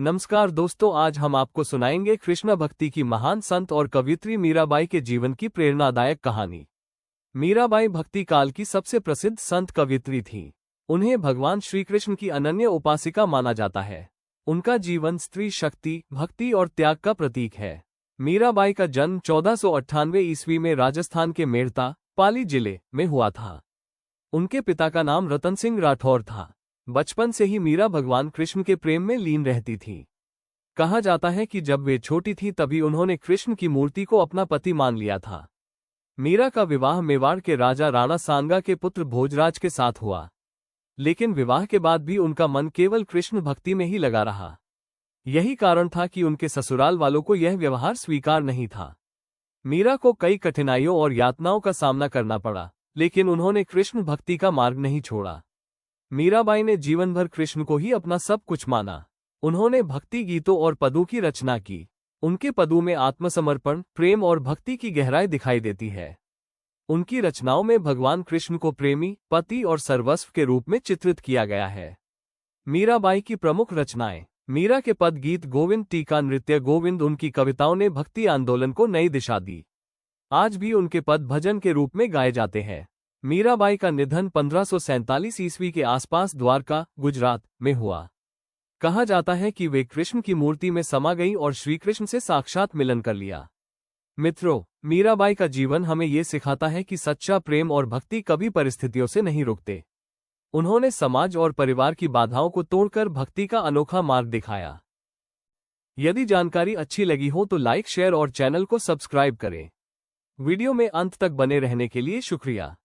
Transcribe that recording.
नमस्कार दोस्तों, आज हम आपको सुनाएंगे कृष्ण भक्ति की महान संत और कवियत्री मीराबाई के जीवन की प्रेरणादायक कहानी। मीराबाई भक्ति काल की सबसे प्रसिद्ध संत कवियत्री थीं। उन्हें भगवान श्री कृष्ण की अनन्य उपासिका माना जाता है। उनका जीवन स्त्री शक्ति, भक्ति और त्याग का प्रतीक है। मीराबाई का जन्म 1498 ईस्वी में राजस्थान के मेड़ता, पाली जिले में हुआ था। उनके पिता का नाम रतन सिंह राठौर था। बचपन से ही मीरा भगवान कृष्ण के प्रेम में लीन रहती थी। कहा जाता है कि जब वे छोटी थी तभी उन्होंने कृष्ण की मूर्ति को अपना पति मान लिया था। मीरा का विवाह मेवाड़ के राजा राणा सांगा के पुत्र भोजराज के साथ हुआ, लेकिन विवाह के बाद भी उनका मन केवल कृष्ण भक्ति में ही लगा रहा। यही कारण था कि उनके ससुराल वालों को यह व्यवहार स्वीकार नहीं था। मीरा को कई कठिनाइयों और यातनाओं का सामना करना पड़ा, लेकिन उन्होंने कृष्ण भक्ति का मार्ग नहीं छोड़ा। मीराबाई ने जीवन भर कृष्ण को ही अपना सब कुछ माना। उन्होंने भक्ति गीतों और पदों की रचना की। उनके पदों में आत्मसमर्पण, प्रेम और भक्ति की गहराई दिखाई देती है। उनकी रचनाओं में भगवान कृष्ण को प्रेमी, पति और सर्वस्व के रूप में चित्रित किया गया है। मीराबाई की प्रमुख रचनाएं: मीरा के पद गीत गोविंद, टीका नृत्य गोविंद। उनकी कविताओं ने भक्ति आंदोलन को नई दिशा दी। आज भी उनके पद भजन के रूप में गाए जाते हैं। मीराबाई का निधन 1547 ईस्वी के आसपास द्वारका, गुजरात में हुआ। कहा जाता है कि वे कृष्ण की मूर्ति में समा गईं और श्री कृष्ण से साक्षात मिलन कर लिया। मित्रों, मीराबाई का जीवन हमें ये सिखाता है कि सच्चा प्रेम और भक्ति कभी परिस्थितियों से नहीं रुकते। उन्होंने समाज और परिवार की बाधाओं को तोड़कर भक्ति का अनोखा मार्ग दिखाया। यदि जानकारी अच्छी लगी हो तो लाइक, शेयर और चैनल को सब्सक्राइब करें। वीडियो में अंत तक बने रहने के लिए शुक्रिया।